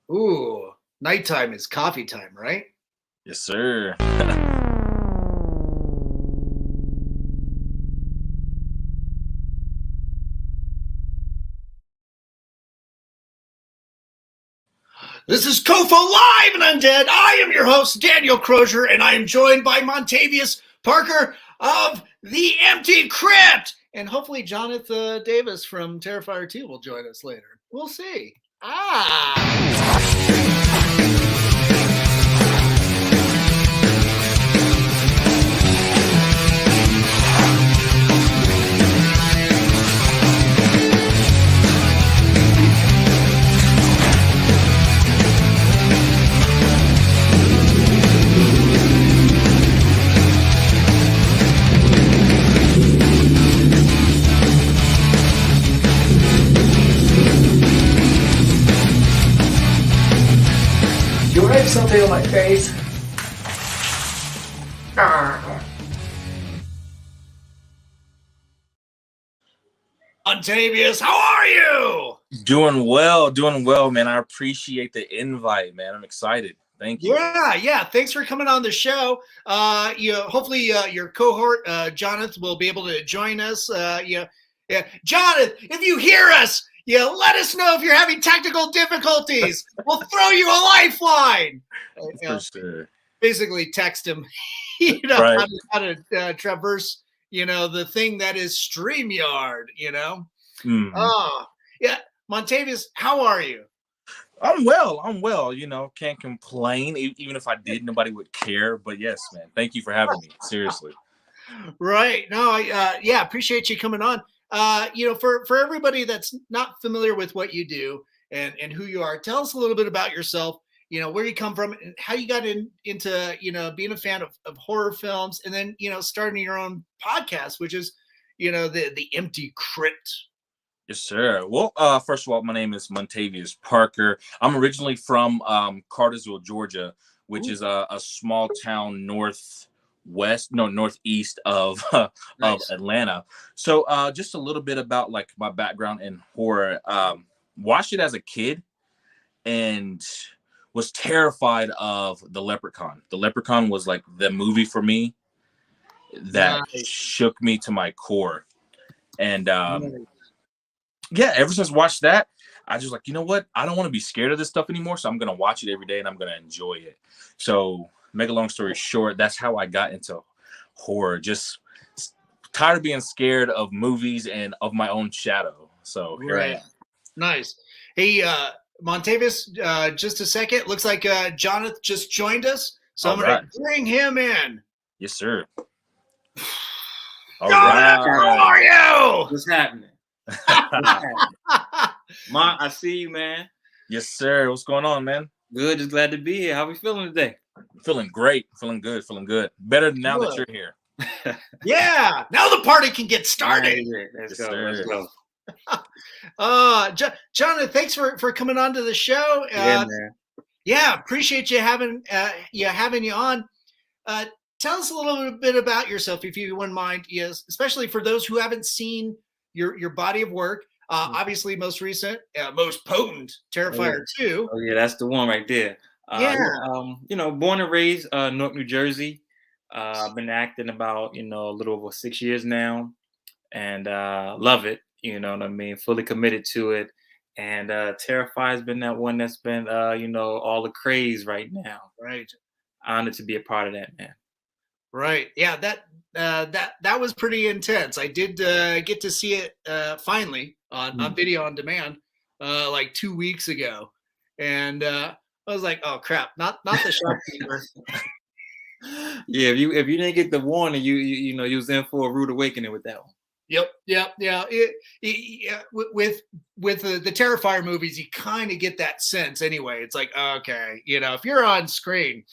Ooh, nighttime is coffee time, right? Yes, sir. This is COFOH Live Undead. I am your host, Daniel Crosier, and I am joined by Montavius Parker of the Empty Crypt. And hopefully Johnath Davis from Terrifier 2 will join us later. We'll see. Do I have something on my face? Montavius, how are you? Doing well, man. I appreciate the invite, man. I'm excited. Thank you. Yeah. Thanks for coming on the show. Hopefully your cohort, Johnath, will be able to join us. Johnath, if you hear us, let us know if you're having technical difficulties. We'll throw you a lifeline. For sure. Basically, text him. Right. how to traverse. The thing that is StreamYard. Yeah, Montavius, how are you? I'm well. Can't complain. Even if I did, nobody would care. But yes, man. Thank you for having me. Seriously. Right. No, I appreciate you coming on. For everybody that's not familiar with what you do and who you are, tell us a little bit about yourself, where you come from and how you got into being a fan of horror films, and then, starting your own podcast, which is, the Empty Crypt. Yes, sir. Well, first of all, my name is Montavius Parker. I'm originally from Cartersville, Georgia, which is a small town northeast of of Atlanta. So just a little bit about like my background in horror. Watched it as a kid and was terrified of the Leprechaun. The Leprechaun was like the movie for me that shook me to my core. And yeah, ever since I watched that, I just like, you know what? I don't want to be scared of this stuff anymore. So I'm going to watch it every day and I'm going to enjoy it. So make a long story short, that's how I got into horror. Just tired of being scared of movies and of my own shadow. So here I am. Nice. Hey, Montavius, just a second. Looks like Johnath just joined us. So I'm going to bring him in. Yes, sir. All right. How are you? What's happening? I see you, man. Yes, sir. What's going on, man? Good. Just glad to be here. How we feeling today? Feeling great. Feeling good. Better now that you're here. Yeah. Now the party can get started. Let's go. Johnath, thanks for coming on to the show. Man. Yeah, appreciate you having you on. Tell us a little bit about yourself, if you wouldn't mind. Yes, especially for those who haven't seen your body of work. Obviously, most recent, most potent, Terrifier 2. Oh yeah, that's the one right there. Born and raised Newark, New Jersey. I've been acting about a little over 6 years now, and love it. You know what I mean? Fully committed to it. And Terrifier has been that one that's been all the craze right now. Right. Honored to be a part of that, man. Right. Yeah, that was pretty intense. I did get to see it finally on video on demand like 2 weeks ago, and I was like, "Oh crap! Not the shopkeeper." Yeah, if you didn't get the warning, you was in for a rude awakening with that one. Yep. Yeah. With the Terrifier movies, you kind of get that sense anyway. It's like, okay, if you're on screen,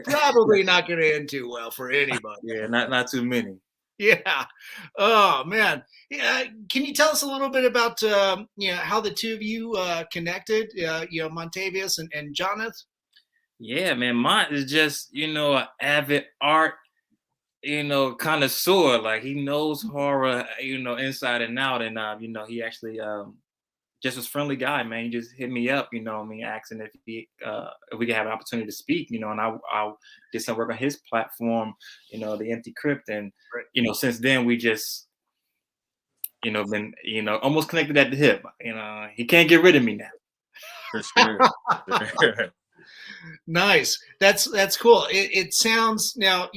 probably not going to end too well for anybody. Yeah, not too many. Yeah. Oh man. Yeah. Can you tell us a little bit about how the two of you connected? Montavius and Johnath. Yeah, man. Mont is just an avid art connoisseur. Like he knows horror inside and out, and he actually just this friendly guy, man. He just hit me up, asking if we could have an opportunity to speak, and I did some work on his platform, the Empty Crypt, and since then we just, been, almost connected at the hip. He can't get rid of me now. For sure. Nice. That's cool. It sounds now,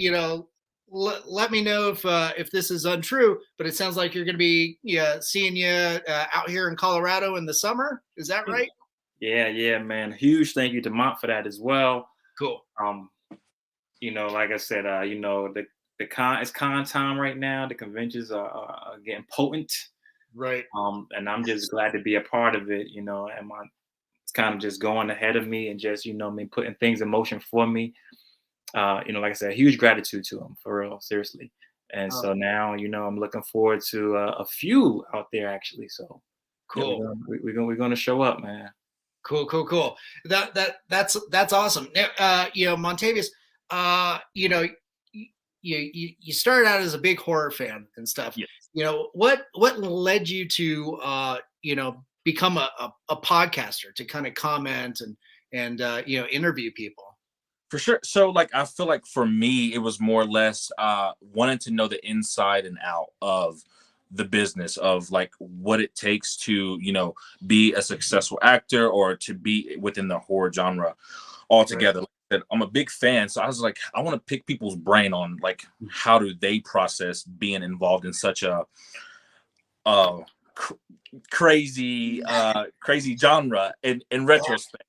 let me know if this is untrue, but it sounds like you're going to be seeing you out here in Colorado in the summer. Is that right? Yeah, man. Huge thank you to Mont for that as well. Cool. Like I said, it's con time right now. The conventions are getting potent. Right. And I'm just glad to be a part of it, and it's kind of just going ahead of me and just, putting things in motion for me. Like I said, huge gratitude to him, for real, seriously. And so now, I'm looking forward to a few out there actually. So cool. Yeah, we're gonna show up, man. Cool. That's awesome. Montavius, you started out as a big horror fan and stuff. Yes. What led you to become a podcaster, to kind of comment and interview people? For sure. So like, I feel like for me, it was more or less wanting to know the inside and out of the business of like what it takes to, be a successful actor or to be within the horror genre altogether. Right. I'm a big fan. So I was like, I want to pick people's brain on like, how do they process being involved in such a crazy genre in retrospect.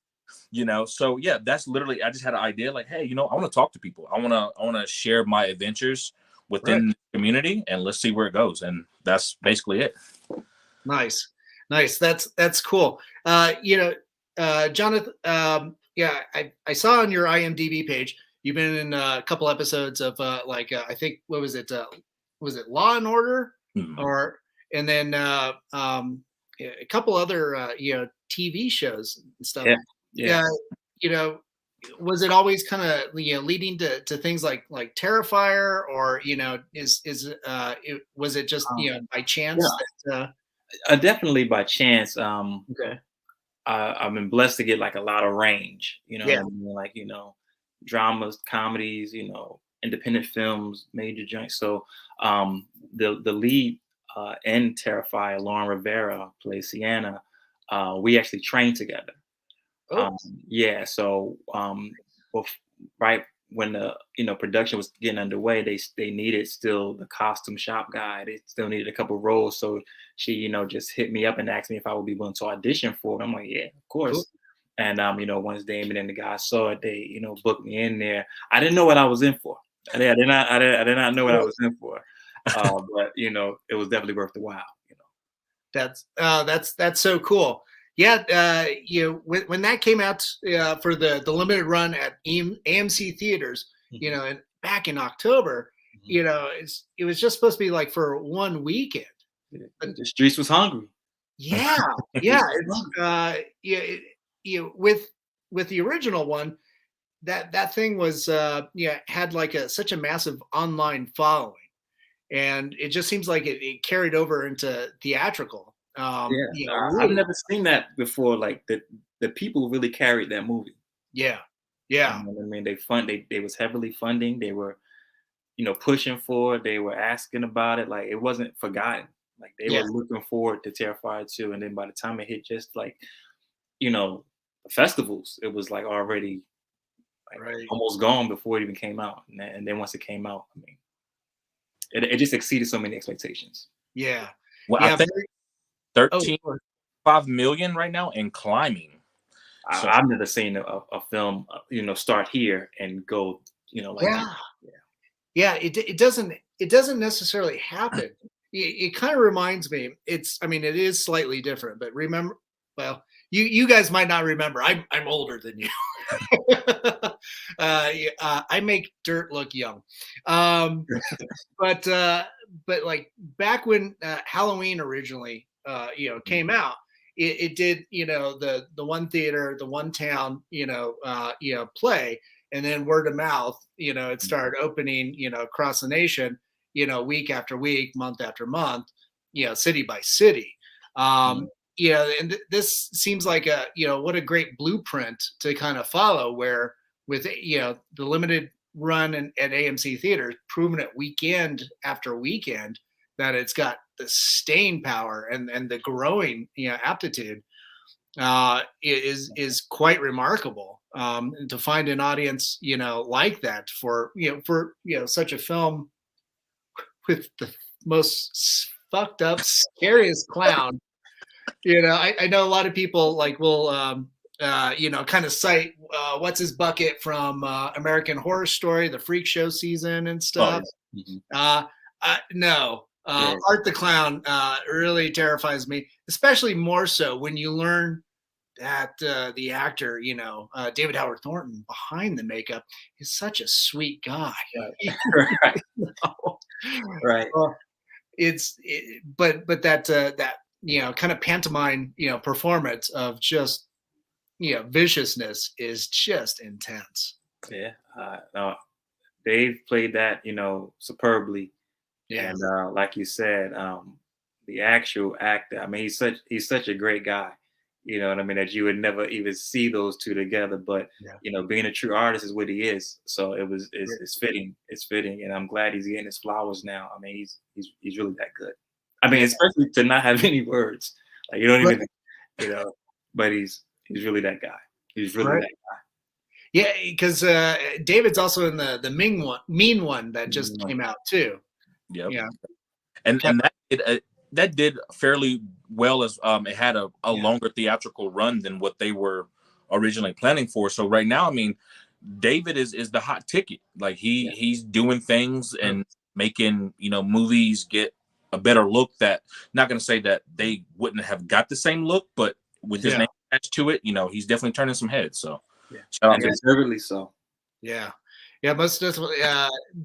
So yeah, that's literally, I just had an idea like, hey, I want to talk to people. I want to share my adventures within the community, and let's see where it goes. And that's basically it. Nice. That's cool. Johnath, I saw on your IMDb page, you've been in a couple episodes of I think, what was it? Was it Law and Order? Mm-hmm. And then a couple other, TV shows and stuff. Yeah. Was it always kind of leading to things like Terrifier, or was it just by chance? Yeah. Definitely by chance. Okay. I've been blessed to get like a lot of range. What I mean? Like dramas, comedies, independent films, major joints. So the lead in Terrifier, Lauren Rivera, plays Sienna. We actually trained together. So right when the production was getting underway, they needed still the costume shop guy. They still needed a couple roles, so she just hit me up and asked me if I would be willing to audition for it. I'm like, yeah, of course. Cool. And once Damon and the guys saw it, they booked me in there. I didn't know what I was in for. I did not know what I was in for. But it was definitely worth the while. That's so cool. Yeah, when that came out for the limited run at AMC theaters, mm-hmm. And back in October, mm-hmm. It was just supposed to be like for one weekend. But the streets was hungry. Yeah. With the original one, that thing was had like such a massive online following, and it just seems like it carried over into theatrical. I've never seen that before. Like the people really carried that movie. Yeah. I mean, they was heavily funding. They were, pushing for it. They were asking about it. Like it wasn't forgotten. Like they were looking forward to Terrifier 2. And then by the time it hit just like, festivals, it was like already almost gone before it even came out. And then once it came out, I mean, it just exceeded so many expectations. Yeah. Well, I think 13.5 million right now and climbing. So I've never seen a film, start here and go, it doesn't necessarily happen. It kind of reminds me. It is slightly different, but remember, well, you guys might not remember. I'm older than you. I make dirt look young. But like back when Halloween originally came out, it did the one theater, the one town play, and then word of mouth it started opening across the nation week after week, month after month, city by city. and this seems like what a great blueprint to kind of follow, where with, the limited run at AMC theaters, proven it weekend after weekend, that it's got the staying power and the growing, aptitude, is quite remarkable. To find an audience, like that for such a film with the most fucked up, scariest clown. I know a lot of people will kind of cite what's his bucket from American Horror Story, the Freak Show season and stuff. No, Art the Clown really terrifies me, especially more so when you learn that the actor, David Howard Thornton, behind the makeup, is such a sweet guy. Right. Right. But that kind of pantomime, performance of just, viciousness is just intense. Yeah. No, Dave played that, superbly. Yeah. And like you said, the actual actor, I mean, he's such a great guy. You know what I mean? That you would never even see those two together. But being a true artist is what he is. So it's fitting. It's fitting, and I'm glad he's getting his flowers now. I mean, he's really that good. I mean, especially to not have any words. Like you don't even, but he's really that guy. He's really that guy. Yeah, because David's also in the Mean One that just came out too. Yep. Yeah. And that did fairly well, as it had a longer theatrical run than what they were originally planning for. So right now, I mean, David is the hot ticket. Like he's doing things and making movies get a better look. That, not going to say that they wouldn't have got the same look, but with his name attached to it, he's definitely turning some heads. So shout out to deservedly so. Yeah, most definitely.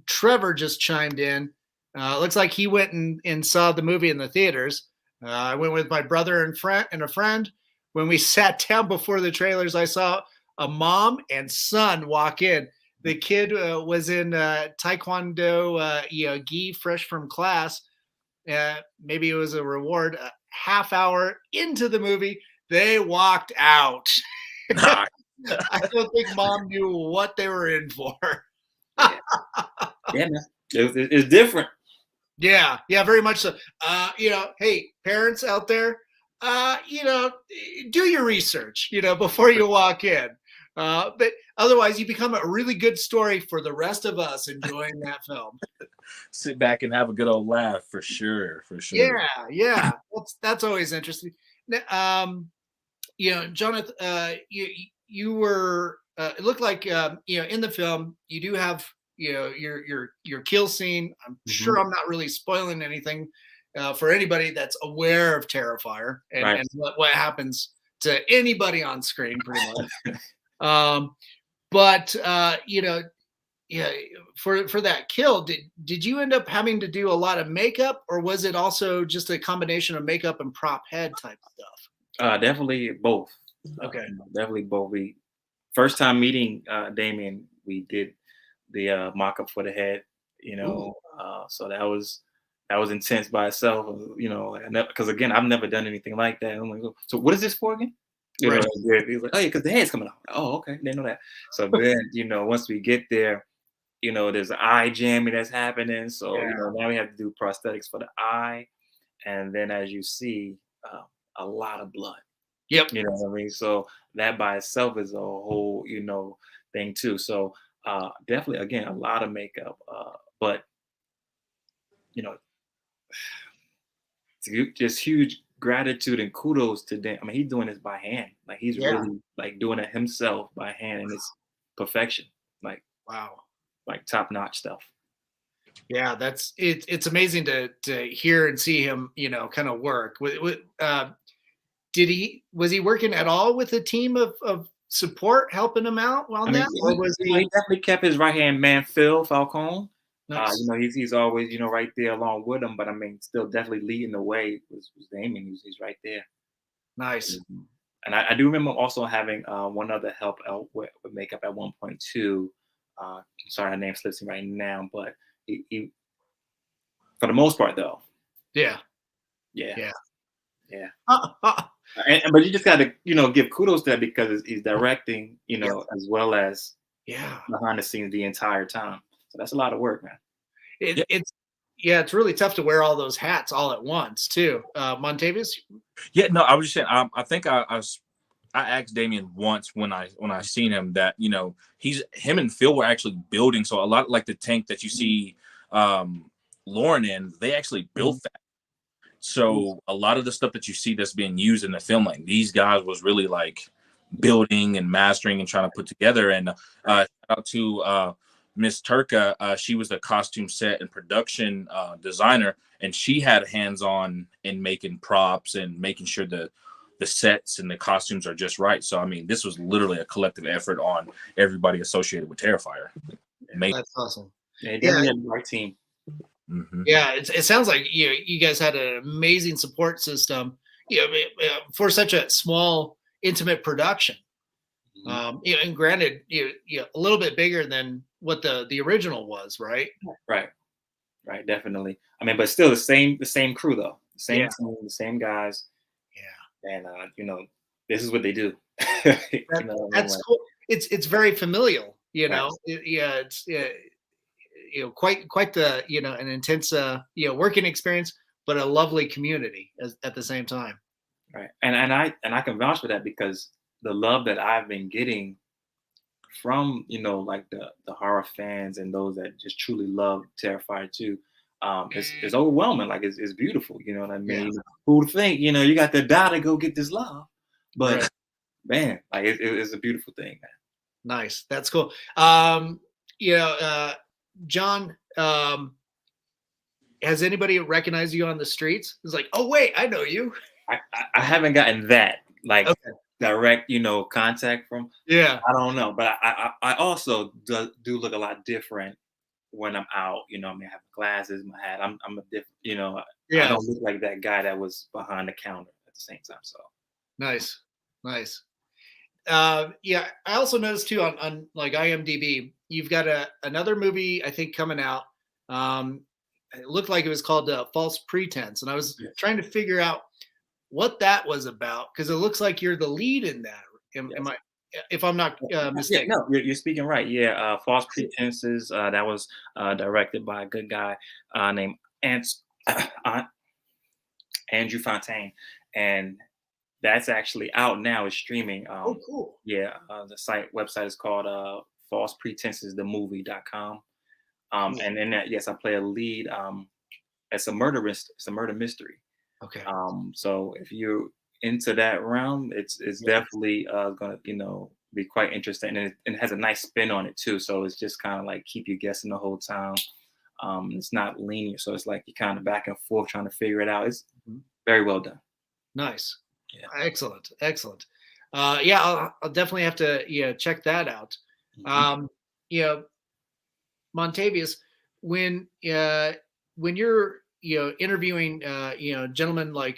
Trevor just chimed in. Looks like he went and saw the movie in the theaters. I went with my brother and a friend. When we sat down before the trailers, I saw a mom and son walk in. The kid was in Taekwondo, gi, fresh from class. Maybe it was a reward. A half hour into the movie, they walked out. I don't think mom knew what they were in for. Man. It's different. Yeah, very much so. Hey, parents out there, do your research, before you walk in. But otherwise, you become a really good story for the rest of us enjoying that film. Sit back and have a good old laugh, for sure. Yeah. That's always interesting. Johnath, you were. It looked like in the film you do have your kill scene. I'm sure I'm not really spoiling anything for anybody that's aware of Terrifier and what happens to anybody on screen, pretty much. But for that kill, did you end up having to do a lot of makeup, or was it also just a combination of makeup and prop head type stuff? Definitely both. Okay. Definitely both. First time meeting Damien, we did the mock-up for the head, so that was intense by itself, because again, I've never done anything like that. I'm like, so what is this for again? He's like, oh yeah, because the head's coming out. Oh, okay, didn't know that. So then, once we get there, there's an eye jamming that's happening. So now we have to do prosthetics for the eye, and then as you see, a lot of blood. Yep. You know what I mean? So that by itself is a whole, thing too. So definitely, again, a lot of makeup, but just huge gratitude and kudos to Dan. I mean, he's doing this by hand. Like he's really like doing it himself by hand, and it's perfection. Like wow, like top notch stuff. Yeah, it's amazing to hear and see him, kind of work. Was he working at all with a team of support helping him out while that? Or was he definitely kept his right hand man, Phil Falcone. Nice. He's always, right there along with him, but I mean, still definitely leading the way was Damien. He's right there. Nice. And I do remember also having one other help out with makeup at one point too. I'm sorry, her name slips me right now, but he for the most part though. Yeah. But you just got to, give kudos to that because he's directing, as well as behind the scenes the entire time. So that's a lot of work, man. It's really tough to wear all those hats all at once too. Montavius? Yeah, no, I was just saying. I think I asked Damien once when I seen him that him and Phil were actually building. So a lot like the tank that you see Lauren in, they actually built that. So a lot of the stuff that you see that's being used in the film, like these guys was really like building and mastering and trying to put together. And shout out to Miss Turka. She was the costume set and production designer, and she had hands on in making props and making sure the sets and the costumes are just right. So I mean, this was literally a collective effort on everybody associated with Terrifier. That's awesome. Yeah, definitely had the right team. Mm-hmm. Yeah, it sounds like you guys had an amazing support system, for such a small, intimate production. And granted, a little bit bigger than what the original was, right? Right, definitely. I mean, but still the same crew though, the same team, the same guys. Yeah, and this is what they do. That's cool. It's very familial, It's quite the an intense working experience, but a lovely community at the same time. Right, and I can vouch for that because the love that I've been getting from like the horror fans and those that just truly love Terrifier 2 is overwhelming. Like it's beautiful. You know what I mean? Yeah. Who would think you got to die to go get this love, but man, like it's a beautiful thing, man. Nice, that's cool. John, has anybody recognized you on the streets? It's like, oh wait, I know you. I haven't gotten that direct, contact from. Yeah, I don't know, but I also do look a lot different when I'm out. I mean, I have glasses, my hat. I'm a different. I don't look like that guy that was behind the counter at the same time. So nice. I also noticed too on like IMDb, you've got another movie I think coming out. It looked like it was called False Pretense, and I was trying to figure out what that was about because it looks like you're the lead in that. Am I? If I'm not mistaken. No, you're speaking right. Yeah, False Pretenses. That was directed by a good guy named Andrew Fontaine, and that's actually out now. It's streaming. Cool. Yeah, the website is called falsepretensesthemovie.com. And in that, yes, I play a lead. It's a murder mystery. Okay. So if you're into that realm, it's definitely gonna be quite interesting, and it has a nice spin on it too. So it's just kind of like keep you guessing the whole time. It's not linear, so it's like you're kind of back and forth trying to figure it out. It's very well done. Nice. Yeah. Excellent. I'll definitely have to check that out. Montavius, when you're interviewing gentlemen like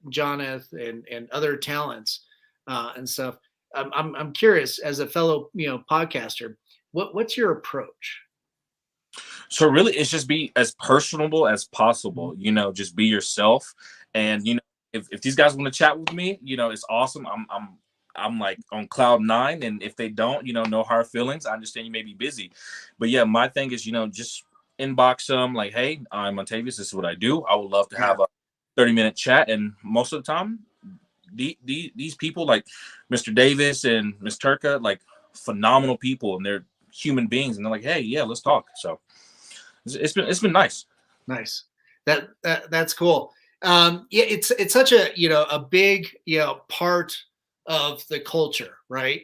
Johnath and other talents and stuff, I'm curious as a fellow podcaster, what's your approach? So really, it's just be as personable as possible. Just be yourself, and if these guys want to chat with me, it's awesome. I'm like on cloud 9, and if they don't, no hard feelings. I understand you may be busy, but yeah, my thing is, just inbox them like, hey, I'm Montavius. This is what I do. I would love to have a 30-minute chat, and most of the time, these people like Mr. Davis and Miss Turka, like phenomenal people, and they're human beings, and they're like, hey, yeah, let's talk. So it's been nice. Nice. That's cool. It's such a big part of the culture, right?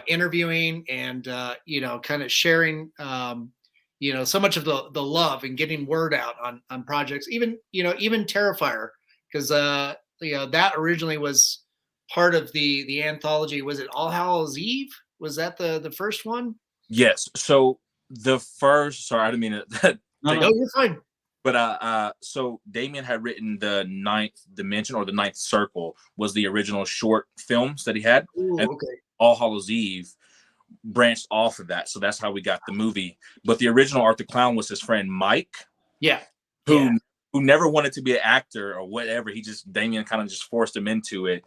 Interviewing and kind of sharing so much of the love and getting word out on projects, even Terrifier, because that originally was part of the anthology. Was it All Hallows Eve? Was that the first one? Yes. So the first, sorry, I didn't mean to. No, you're fine. But so Damien had written The Ninth Dimension, or The Ninth Circle, was the original short films that he had. Ooh, and okay. All Hallows Eve branched off of that, so that's how we got the movie. But the original Art the Clown was his friend Mike. Yeah. Who who never wanted to be an actor or whatever. Damien kind of just forced him into it.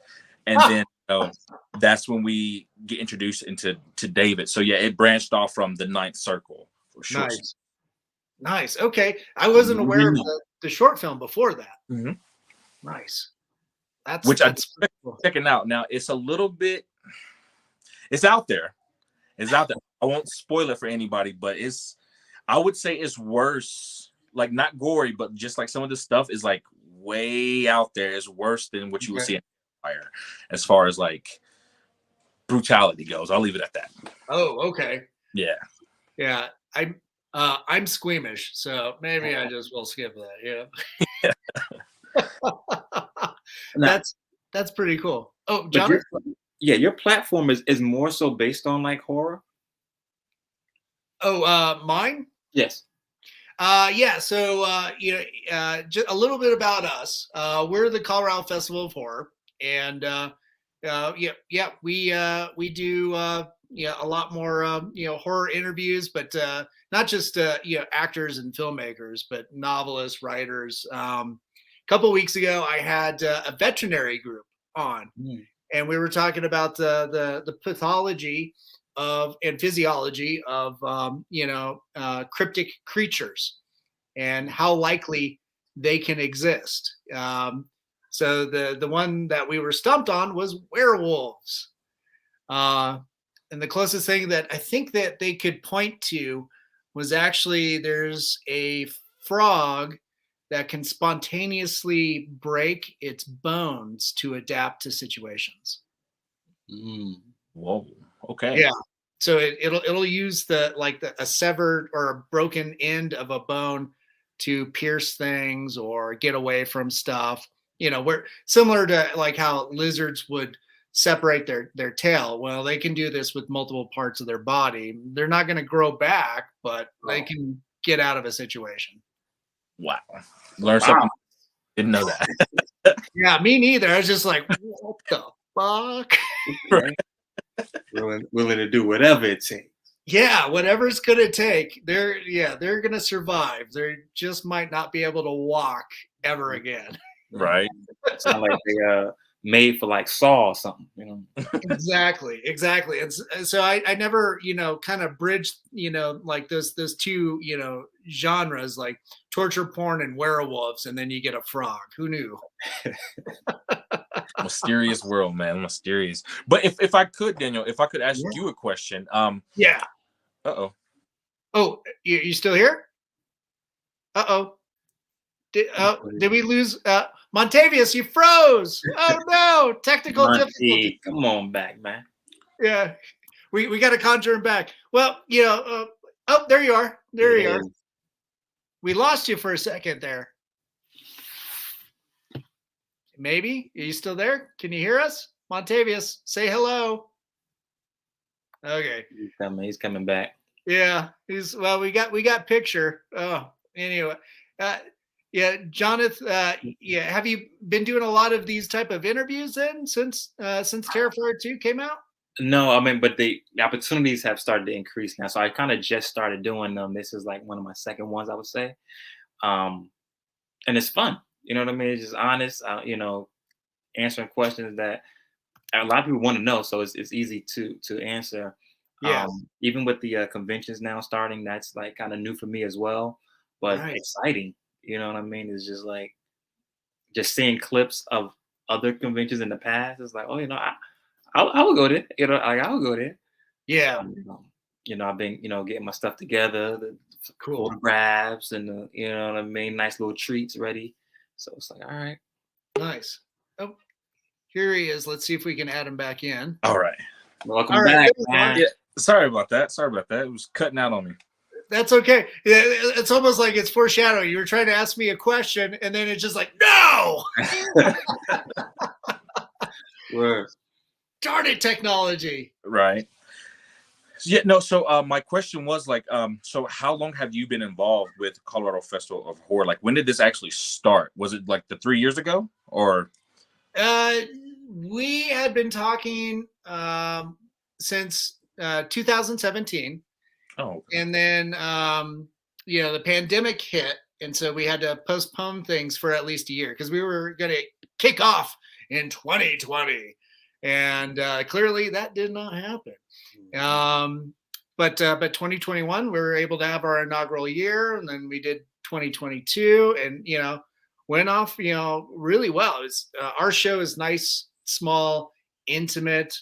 And then that's when we get introduced to David. So yeah, it branched off from the Ninth Circle for sure. Nice. Okay. I wasn't aware of the short film before that. Mm-hmm. Nice. I'm cool. checking out now. It's a little bit. It's out there. I won't spoil it for anybody, but I would say it's worse. Like not gory, but just like some of the stuff is like way out there. It's worse than what you would see in Terrifier, as far as like brutality goes. I'll leave it at that. Oh, okay. Yeah. Yeah. I'm squeamish, so maybe I just will skip that. Yeah. That's pretty cool. Oh, John. Your platform is more so based on like horror. Oh, mine? Yes. Yeah. So just a little bit about us. We're the Colorado Festival of Horror, and we do a lot more horror interviews, but not just actors and filmmakers, but novelists, writers. A couple of weeks ago, I had a veterinary group on, and we were talking about the pathology and physiology of cryptic creatures and how likely they can exist. So the one that we were stumped on was werewolves. And the closest thing that I think that they could point to was actually there's a frog that can spontaneously break its bones to adapt to situations. Whoa. Okay. Yeah. So it'll use a severed or a broken end of a bone to pierce things or get away from stuff. We're similar to like how lizards would separate their tail. Well, they can do this with multiple parts of their body. They're not going to grow back, but they can get out of a situation. Wow. Learn something. Didn't know that. Yeah, me neither. I was just like, what the fuck? Willing to do whatever it takes. Yeah, whatever it's gonna take. They're gonna survive. They just might not be able to walk ever again. Right. Sound like they made for like Saw or something, Exactly. And so I never, kind of bridged, like those two, genres like torture porn and werewolves, and then you get a frog. Who knew? Mysterious world, man. Mysterious. But if I could, Daniel, if I could ask you a question. Yeah. Uh-oh. Oh, you still here? Uh-oh. Did we lose Montavius? You froze. Oh no, technical difficulty. Come on back, man. Yeah, we got to conjure him back. Well, there you are. There you are. We lost you for a second there. Maybe are you still there? Can you hear us, Montavius? Say hello. Okay. He's coming back. Yeah, we got picture. Oh, anyway. Yeah, Johnath, have you been doing a lot of these type of interviews then since Terrifier 2 came out? No, I mean, but the opportunities have started to increase now. So I kind of just started doing them. This is like one of my second ones, I would say. And it's fun. You know what I mean? It's just honest, answering questions that a lot of people want to know. So it's easy to answer. Yeah. Even with the conventions now starting, that's like kind of new for me as well, but exciting. You know what I mean? It's just like just seeing clips of other conventions in the past. It's like, oh, I will go there. I will go there. Yeah. I've been, getting my stuff together, the cool photographs and you know what I mean, nice little treats ready. So it's like, all right. Nice. Oh, here he is. Let's see if we can add him back in. All right. Welcome back, man. Yeah, sorry about that. It was cutting out on me. That's okay. It's almost like it's foreshadowing. You were trying to ask me a question, and then it's just like, no! Word. Darn it, technology. Right. Yeah, no, so my question was like, so how long have you been involved with Colorado Festival of Horror? Like, when did this actually start? Was it like 3 years ago, or? We had been talking since 2017. Oh. And then, the pandemic hit, and so we had to postpone things for at least a year because we were going to kick off in 2020, and clearly that did not happen. But 2021 we were able to have our inaugural year, and then we did 2022, and went off really well. It was, our show is nice, small, intimate,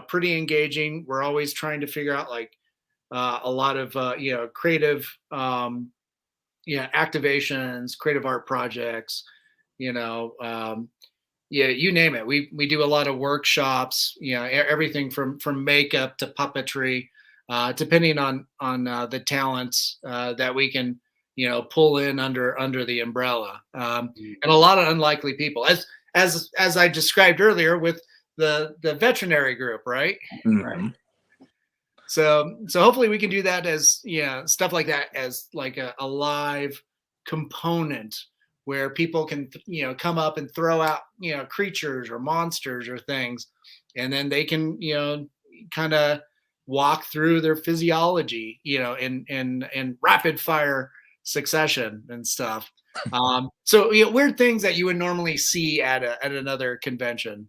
pretty engaging. We're always trying to figure out like a lot of creative activations, creative art projects, you name it. We do a lot of workshops, everything from makeup to puppetry, depending on the talents that we can pull in under the umbrella, and a lot of unlikely people, as I described earlier with the veterinary group, right? Right. So hopefully we can do that as stuff like that as like a live component where people can come up and throw out creatures or monsters or things, and then they can kind of walk through their physiology in rapid fire succession and stuff. So weird things that you would normally see at another convention.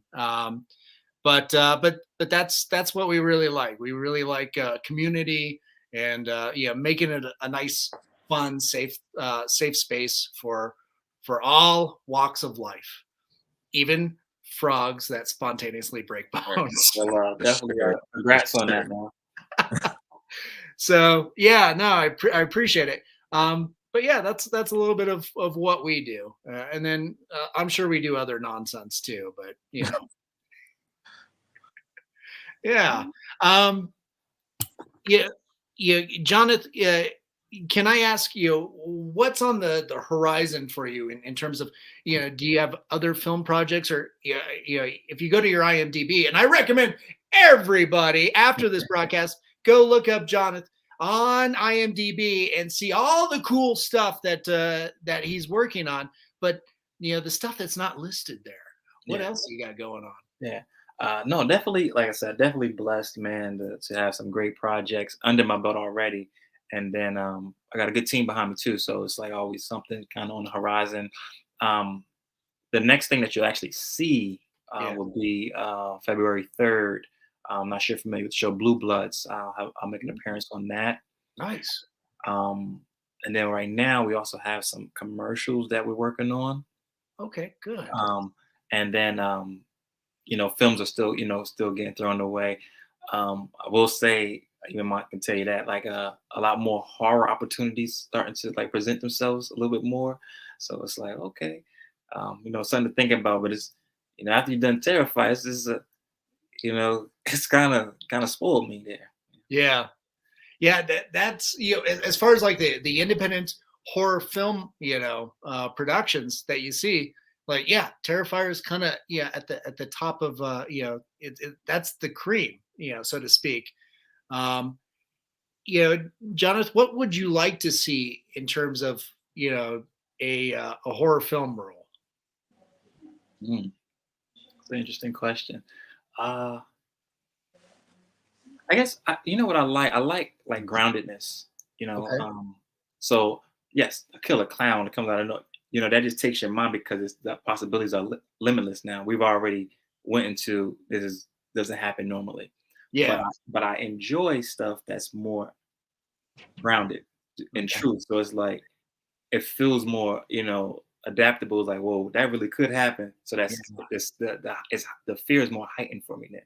But that's what we really like. We really like community and making it a nice, fun, safe space for all walks of life, even frogs that spontaneously break bones. Well, definitely congrats on that, man. So I appreciate it. But yeah, that's a little bit of what we do, and then I'm sure we do other nonsense too. But yeah. Johnath, can I ask you what's on the horizon for you in terms of, do you have other film projects, or, if you go to your IMDb, and I recommend everybody after this broadcast, go look up Johnath on IMDb and see all the cool stuff that he's working on, but the stuff that's not listed there. What else you got going on? Yeah. No, definitely, like I said, definitely blessed, man, to have some great projects under my belt already. And then I got a good team behind me too. So it's like always something kind of on the horizon. The next thing that you'll actually see will be February 3rd. I'm not sure if you're familiar with the show Blue Bloods. I'll make an appearance on that. Nice. And then right now we also have some commercials that we're working on. Okay, good. And then films are still getting thrown away. I will say, even Mike can tell you that, like a lot more horror opportunities starting to like present themselves a little bit more. So it's like, okay, something to think about. But it's after you've done Terrifier, this is it's kind of spoiled me there. Yeah. That's as far as like the independent horror film productions that you see, like Terrifier is kind of at the top of that's the cream, so to speak. Johnath, what would you like to see in terms of a horror film role? It's an interesting question. I guess what I like. I like groundedness. Okay. So yes, a killer clown that comes out of that just takes your mind because the possibilities are limitless now. We've already went into this doesn't happen normally. Yeah. But I enjoy stuff that's more grounded in truth. So it's like it feels more adaptable. It's like, whoa, that really could happen. So that's the fear is more heightened for me then.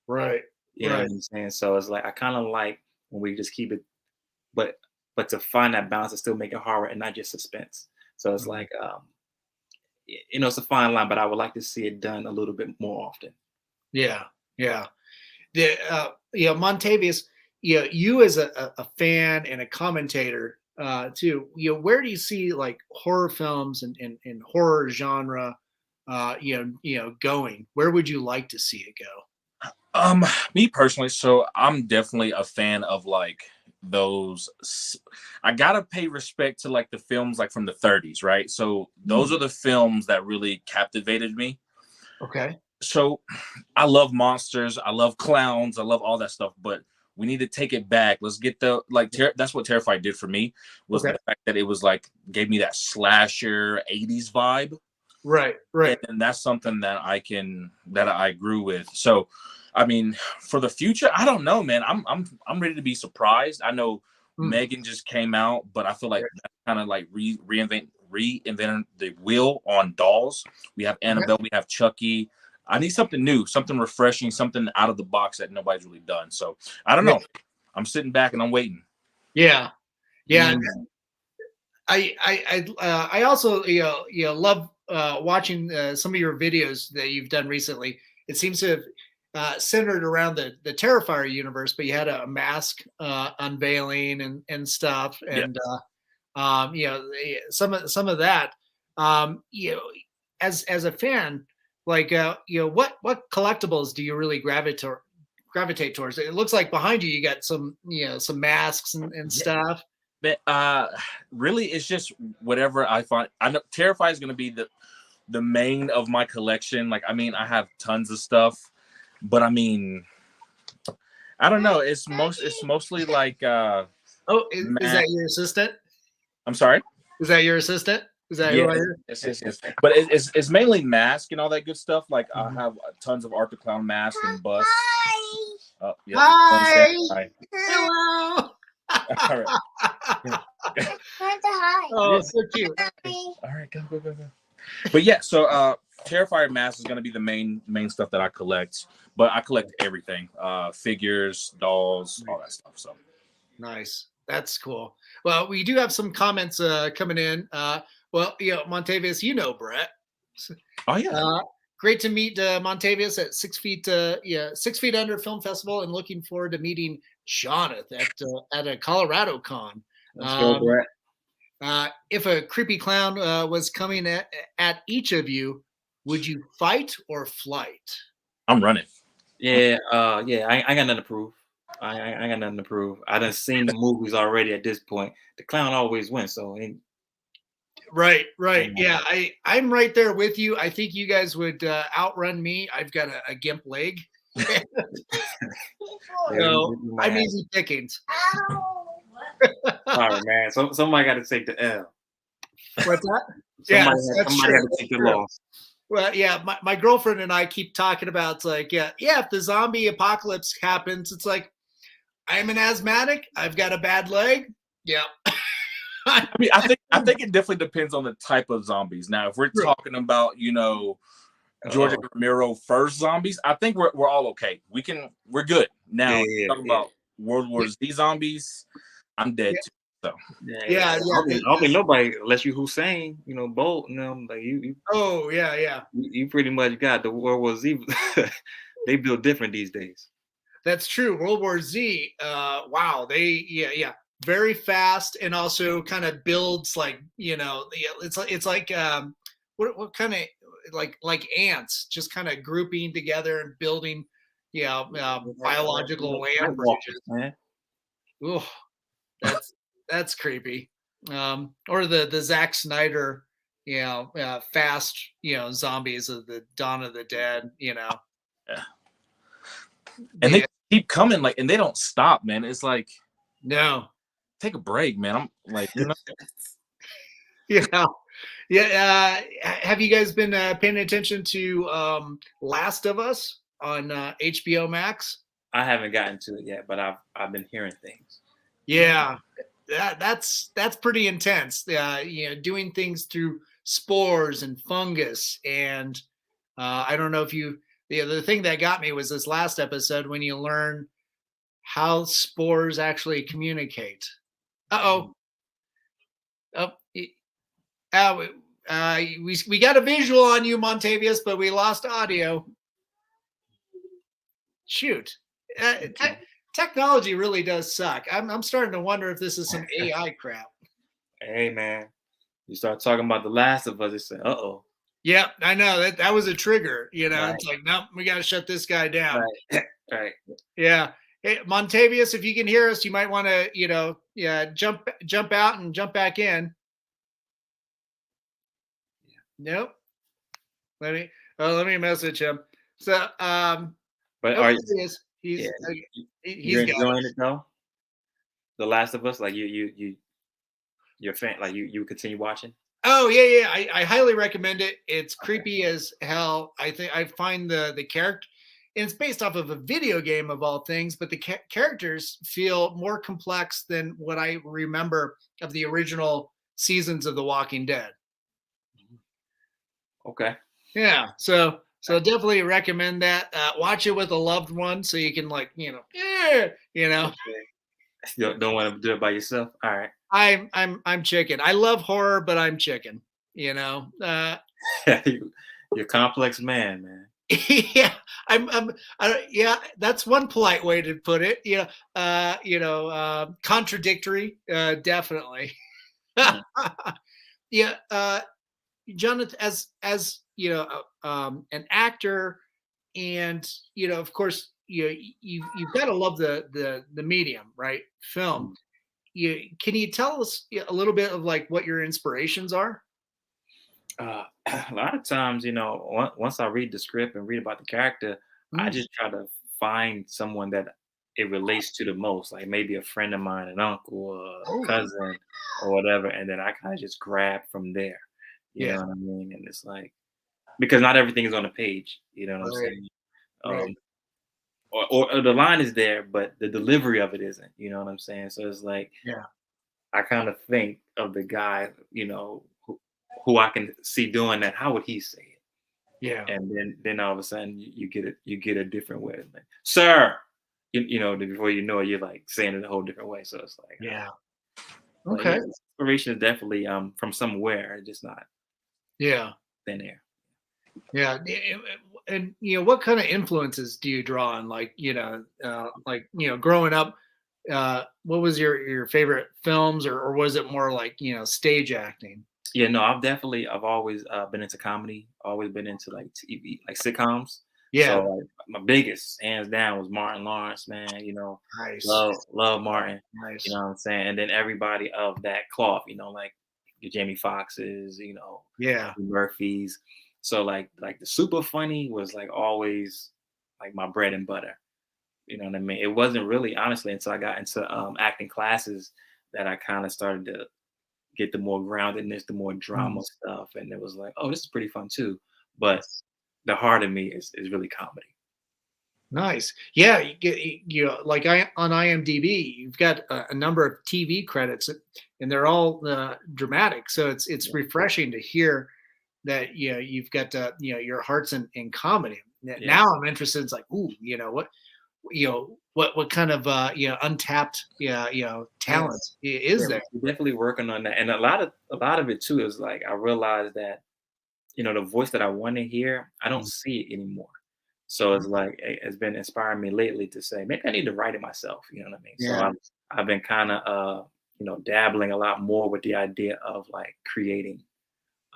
Right. You know what I'm saying? So it's like I kind of like when we just keep it, but to find that balance and still make it horror and not just suspense. So it's like it's a fine line, but I would like to see it done a little bit more often. Yeah. Montavius, you as a fan and a commentator too, where do you see like horror films and horror genre going? Where would you like to see it go? Me personally, so I'm definitely a fan of like those. I gotta pay respect to like the films like from the 30s, right? So those are the films that really captivated me. Okay. So I love monsters, I love clowns, I love all that stuff, but we need to take it back. Let's get the that's what Terrifier did for me, was the fact that it was like gave me that slasher 80s vibe. Right. And that's something that I grew with. So I mean, for the future, I don't know, man. I'm ready to be surprised. I know Megan just came out, but I feel like that kind of like reinvented the wheel on dolls. We have Annabelle, we have Chucky. I need something new, something refreshing, something out of the box that nobody's really done. So I don't know. I'm sitting back and I'm waiting. Yeah. I also love watching some of your videos that you've done recently. It seems to have centered around the Terrifier universe, but you had a mask unveiling and stuff, and some of that. As a fan, like what collectibles do you really gravitate towards? It looks like behind you got some masks and stuff. But really, it's just whatever I find. I know Terrifier is going to be the main of my collection. Like, I mean, I have tons of stuff, but I mean, I don't know. It's mostly like. Is that your assistant? I'm sorry. Is that your assistant? Is that who I hear? Yes. But it's mainly mask and all that good stuff. Like I have tons of Art the Clown masks and busts. Oh, yeah. Hi. Hello. All right. Oh, so cute. All right, go. But yeah, so Terrifier mask is going to be the main stuff that I collect. But I collect everything: figures, dolls, all that stuff. So nice. That's cool. Well, we do have some comments coming in. Montavius, Brett. Oh yeah. Great to meet Montavius at 6 Feet Under Film Festival, and looking forward to meeting Johnath at a Colorado con. Let's go, Brett. If a creepy clown was coming at each of you, would you fight or flight? I'm running. Yeah, I got nothing to prove. I got nothing to prove. I done seen the movies already at this point. The clown always wins, so Right. Yeah, I'm right there with you. I think you guys would outrun me. I've got a gimp leg. So I'm easy pickings. All right, man. So somebody got to take the L. What's that? Somebody got to take the loss. Well, yeah, my girlfriend and I keep talking about, it's like, if the zombie apocalypse happens, it's like, I'm an asthmatic. I've got a bad leg. Yeah. I mean, I think it definitely depends on the type of zombies. Now, if we're talking about, George Romero first zombies, I think we're all okay. We're good. Now, talking about World War Z zombies, I'm dead too. So I don't think nobody, unless you Hussein, Bolt, like you. Oh yeah. You pretty much got the World War Z. They build different these days. That's true. World War Z. Wow. They very fast, and also kind of builds like it's like what kind of like ants, just kind of grouping together and building biological land bridges. Oh, that's creepy. Or the Zack Snyder fast zombies of the Dawn of the Dead. And they keep coming, and they don't stop, man. It's like, no, take a break, man. I'm like, Yeah. Have you guys been paying attention to Last of Us on HBO Max? I haven't gotten to it yet, but I've been hearing things. Yeah, that's pretty intense. Doing things through spores and fungus, and I don't know if the thing that got me was this last episode when you learn how spores actually communicate. We got a visual on you, Montavius, but we lost audio. Shoot. Technology really does suck. I'm starting to wonder if this is some AI crap. Hey, man. You start talking about The Last of Us, it's like, uh-oh. Yeah, I know. That was a trigger. Right. It's like, nope, we got to shut this guy down. Right. Yeah. Hey, Montavius, if you can hear us, you might want to, jump out and jump back in. Nope. Let me message him. So, but He's You're he's got it. enjoying it though. The Last of Us, like you're a fan, like you would continue watching. Oh yeah. I highly recommend it. It's creepy as hell. I think I find the character, and it's based off of a video game of all things, but the characters feel more complex than what I remember of the original seasons of The Walking Dead. Okay. Yeah, so definitely recommend that. Watch it with a loved one so you can like yeah, Don't want to do it by yourself. All right. I'm chicken. I love horror, but I'm chicken. You're a complex man. Yeah, yeah. That's one polite way to put it. Contradictory. Definitely. Yeah. Johnath, as an actor, and of course, you've got to love the medium, right? Film. Can you tell us a little bit of like what your inspirations are? A lot of times, once I read the script and read about the character, I just try to find someone that it relates to the most, like maybe a friend of mine, an uncle, or a cousin, or whatever, and then I kind of just grab from there. You know what I mean? And it's like, because not everything is on the page. You know what I'm saying? Right. Or the line is there, but the delivery of it isn't. You know what I'm saying? So it's like, I kind of think of the guy, who I can see doing that. How would he say it? Yeah. And then all of a sudden you get a different way. Like, sir, before you know it, you're like saying it a whole different way. So it's like, Okay. Inspiration is definitely from somewhere, just not thin air. Yeah. And what kind of influences do you draw on? Like, growing up, what was your favorite films, or was it more like, stage acting? Yeah, no, I've always been into comedy, always been into like TV, like sitcoms. Yeah. So like my biggest, hands down, was Martin Lawrence, man. Nice. Love Martin. Nice. You know what I'm saying? And then everybody of that cloth, like your Jamie Foxxes, Murphys. So like the super funny was like always like my bread and butter. You know what I mean? It wasn't really, honestly, until I got into acting classes that I kind of started to get the more groundedness, the more drama stuff, and it was like, oh, this is pretty fun too. But the heart of me is really comedy. Nice. Yeah, like on IMDb, you've got a number of TV credits, and they're all dramatic. So it's refreshing to hear that you've got your heart's in comedy. Now I'm interested. It's like, ooh, what kind of untapped talent is there? We're definitely working on that, and a lot of it too is like I realized that the voice that I want to hear, I don't see it anymore. So it's like it's been inspiring me lately to say maybe I need to write it myself. You know what I mean? Yeah. So I've been kind of dabbling a lot more with the idea of like creating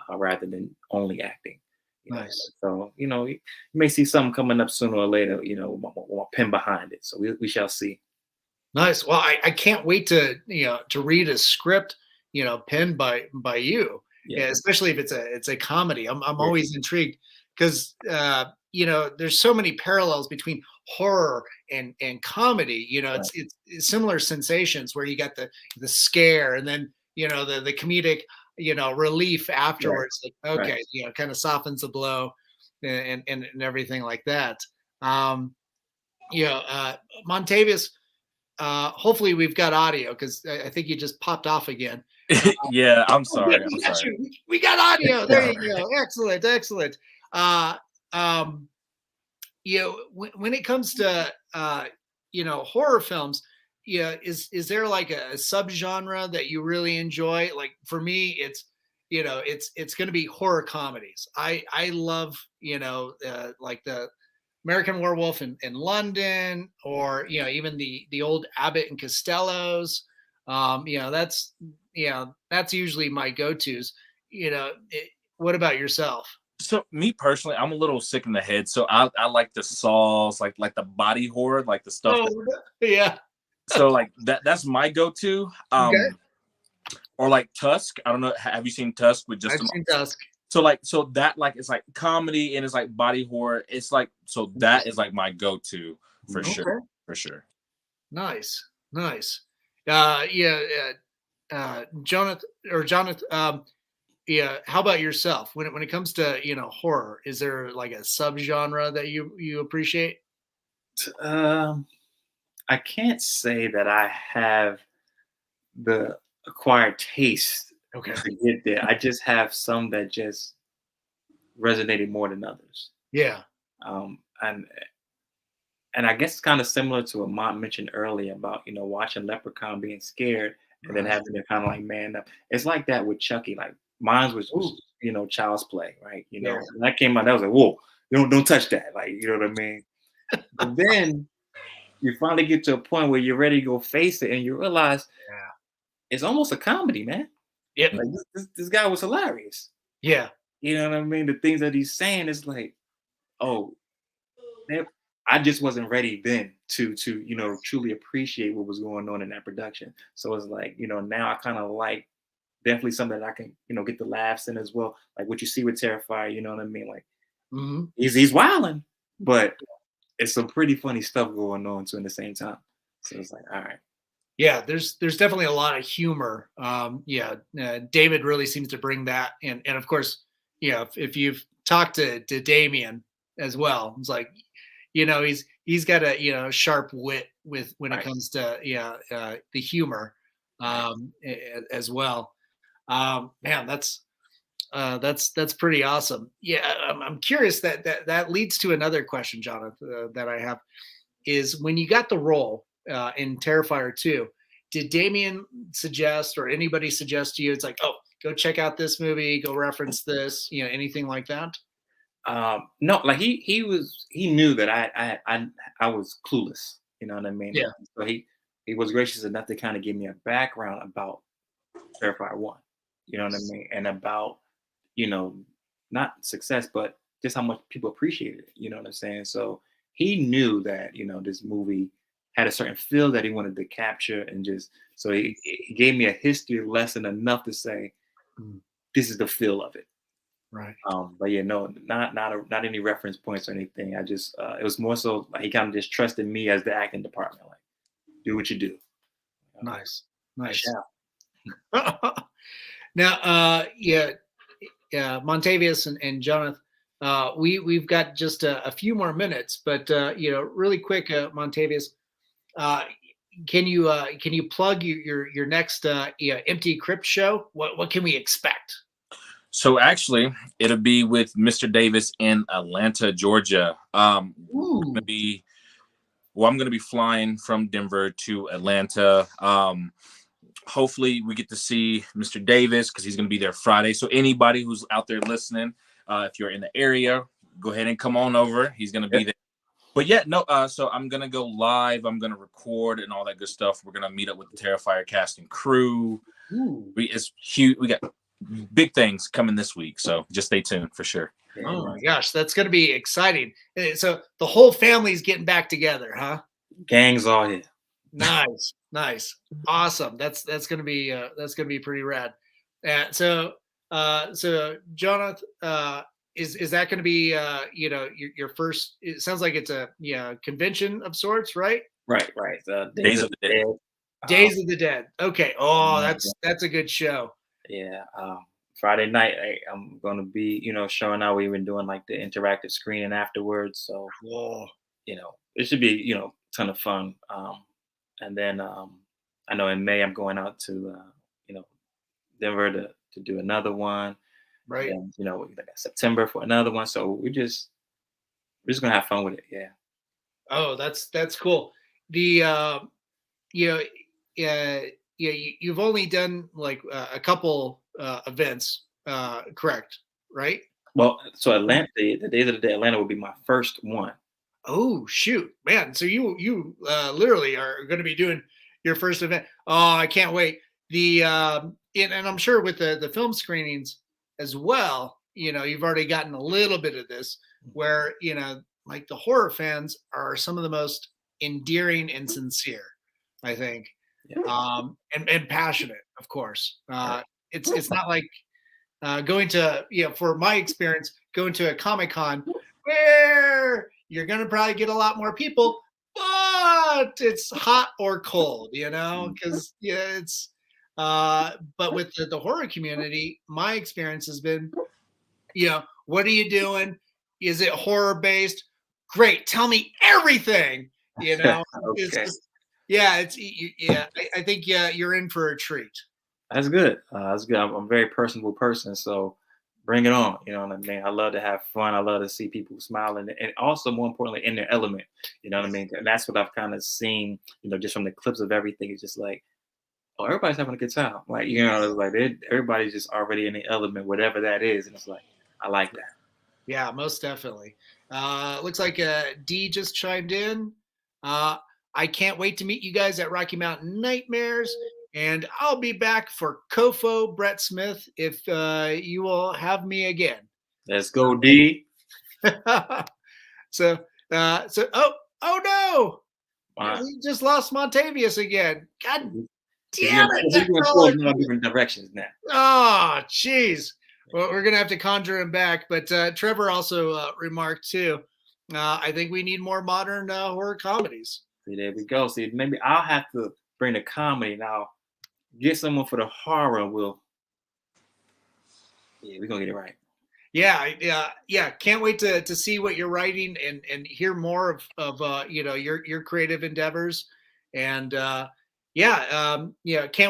rather than only acting. Nice. So you may see something coming up sooner or later. With my pen behind it. So we shall see. Nice. Well, I can't wait to read a script penned by you. Yeah, especially if it's a comedy. I'm always intrigued because there's so many parallels between horror and comedy. It's similar sensations where you got the scare and then the comedic relief afterwards. Like, okay, kind of softens the blow and everything like that. Montavius, hopefully we've got audio because I think you just popped off again. Yeah, I'm sorry. We got audio. There you go. Excellent. When it comes to horror films, is there like a subgenre that you really enjoy? Like for me, it's going to be horror comedies. I love like the American Werewolf in London, or even the old Abbott and Costellos. That's usually my go-tos. What about yourself? So me personally, I'm a little sick in the head. So I like the Saws, like the body horror, like the stuff. Yeah. So like that's my go-to. Okay. Or like Tusk. I don't know. Have you seen Tusk with just? I've seen Tusk. So that like it's like comedy and it's like body horror. It's like so that is like my go-to for sure. For sure. Nice. Yeah, Johnath, yeah, how about yourself? When it comes to, horror, is there like a subgenre that you appreciate? I can't say that I have the acquired taste Okay. to get there. I just have some that just resonated more than others. Yeah. And I guess it's kind of similar to what Mont mentioned earlier about watching Leprechaun being scared and then having to kind of like man up. It's like that with Chucky. Like mine was Child's Play, right? Yeah. When that came out, that was like, whoa, don't touch that. Like, you know what I mean? But then you finally get to a point where you're ready to go face it and you realize it's almost a comedy, man. Yep. Like this guy was hilarious. Yeah. You know what I mean? The things that he's saying is like, oh, I just wasn't ready then to truly appreciate what was going on in that production. So it's like, now I kind of like definitely something that I can, get the laughs in as well. Like what you see with Terrifier, you know what I mean? Like he's wilding, but it's some pretty funny stuff going on too in the same time. So it's like, all right. Yeah, there's definitely a lot of humor. David really seems to bring that, and of course, if you've talked to Damien as well, it's like, he's got a sharp wit with when it comes to the humor as well. Man, that's pretty awesome. Yeah, I'm curious that leads to another question, Johnath, that I have is when you got the role in Terrifier 2, did Damien suggest or anybody suggest to you, it's like, oh, go check out this movie, go reference this, anything like that? No, like he knew that I was clueless, you know what I mean? Yeah. So he was gracious enough to kind of give me a background about Terrifier 1, you know what I mean? And about, not success, but just how much people appreciated it, you know what I'm saying? So he knew that, this movie had a certain feel that he wanted to capture, and just so he gave me a history lesson enough to say, this is the feel of it. Right. But yeah, no, not any reference points or anything. I just it was more so like he kind of just trusted me as the acting department, like do what you do. Nice. Yeah. Now, Montavius and Johnath, we've got just a few more minutes, but really quick, Montavius, can you plug your next Empty Crypt show? What can we expect? So actually, it'll be with Mr. Davis in Atlanta, Georgia. I'm gonna be flying from Denver to Atlanta. Hopefully, we get to see Mr. Davis because he's gonna be there Friday. So anybody who's out there listening, if you're in the area, go ahead and come on over. He's gonna be there. But yeah, no. So I'm gonna go live. I'm gonna record and all that good stuff. We're gonna meet up with the Terrifier cast and crew. It's huge. We got big things coming this week, so just stay tuned for sure. Oh my gosh, that's going to be exciting. So the whole family's getting back together, huh? Gang's all here. Nice, awesome. That's going to be pretty rad. So Johnath, is that going to be your first? It sounds like it's a convention of sorts, right? Right. Days of the Dead. Days of the Dead. Okay. Oh, that's a good show. Yeah. Friday night, I'm gonna be, showing how we've been doing like the interactive screening afterwards. So, it should be, ton of fun. And then I know in May I'm going out to, Denver to do another one. Right. And, like September for another one. So we're just gonna have fun with it. Yeah. Oh, that's cool. The you've only done like a couple events, correct? Right? Well, so Atlanta, the Days of the Dead Atlanta will be my first one. Oh shoot, man! So you literally are going to be doing your first event. Oh, I can't wait. And I'm sure with the film screenings as well. You've already gotten a little bit of this, where like the horror fans are some of the most endearing and sincere, I think. And passionate, of course. It's not like going to, for my experience, going to a Comic-Con where you're going to probably get a lot more people, but it's hot or cold, because it's, but with the horror community, my experience has been, what are you doing? Is it horror based? Great. Tell me everything, Okay. it's just, yeah, I think, you're in for a treat. That's good. That's good. I'm a very personable person, so bring it on. You know what I mean? I love to have fun. I love to see people smiling, and also more importantly, in their element. You know what I mean? And that's what I've kind of seen. Just from the clips of everything. It's just like, oh, everybody's having a good time. Like, it's like everybody's just already in the element, whatever that is, and it's like, I like that. Yeah, most definitely. Looks like D just chimed in. I can't wait to meet you guys at Rocky Mountain Nightmares. And I'll be back for COFOH Brett Smith if you will have me again. Let's go, D. So oh no, we just lost Montavius again. God damn it! We're going in different directions now. Oh, jeez. Well, we're gonna have to conjure him back. But Trevor also remarked too. I think we need more modern horror comedies. See, there we go. See, maybe I'll have to bring the comedy now. Get someone for the horror. We're gonna get it right. Yeah. Can't wait to see what you're writing and hear more of your creative endeavors. And can't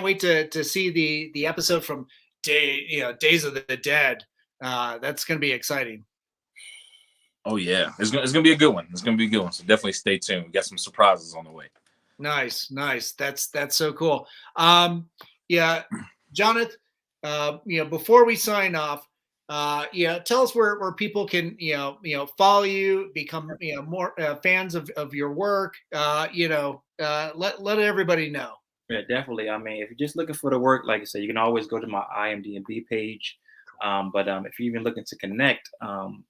wait to see the episode from Days of the Dead. That's gonna be exciting. Oh yeah, it's gonna be a good one. It's gonna be a good one. So definitely stay tuned. We got some surprises on the way. Nice. That's so cool. Johnath, before we sign off, tell us where people can, follow you, become, more fans of your work. Let everybody know. Yeah, definitely. I mean, if you're just looking for the work, like I said, you can always go to my IMDb page. But if you're even looking to connect, I'm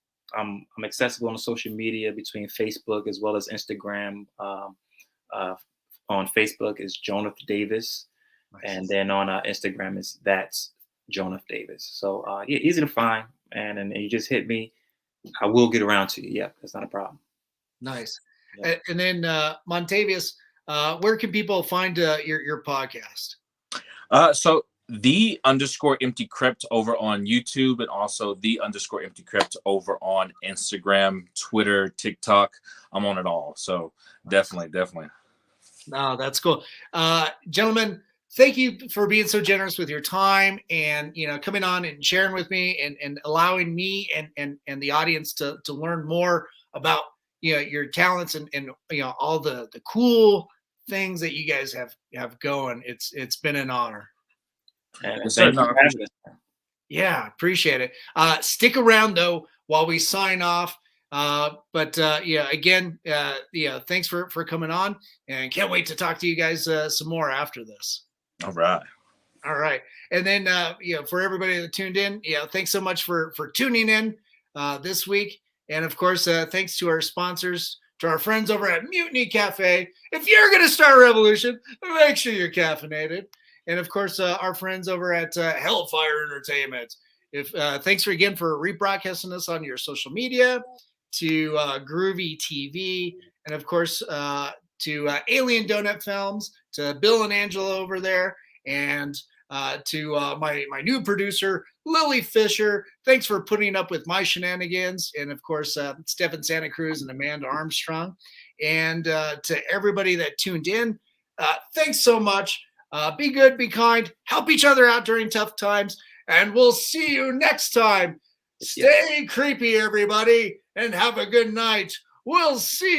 accessible on social media between Facebook as well as Instagram. On Facebook is Johnath Davis, nice. And then on Instagram that's Johnath Davis. So easy to find, and you just hit me. I will get around to you. Yeah, that's not a problem. Nice. Yeah. And then Montavius, where can people find your podcast? So _Empty Crypt over on YouTube, and also _Empty Crypt over on Instagram, Twitter, TikTok. I'm on it all. So definitely. No, that's cool. Gentlemen, thank you for being so generous with your time and, coming on and sharing with me and allowing me and the audience to learn more about, your talents and all the cool things that you guys have going. It's been an honor. Yeah, appreciate it. Stick around though while we sign off. Again, thanks for coming on, and can't wait to talk to you guys some more after this. All right. And then, for everybody that tuned in, thanks so much for tuning in this week. And of course, thanks to our sponsors, to our friends over at Mutiny Cafe. If you're going to start a revolution, make sure you're caffeinated. And of course, our friends over at Hellfire Entertainment. Thanks again for rebroadcasting us on your social media, to Groovy TV, and of course to Alien Donut Films, to Bill and Angela over there, and to my new producer, Lily Fisher. Thanks for putting up with my shenanigans, and of course Stefan Santa Cruz and Amanda Armstrong, and to everybody that tuned in, thanks so much. Be good, be kind, help each other out during tough times, and we'll see you next time. Stay creepy, everybody, and have a good night. We'll see you.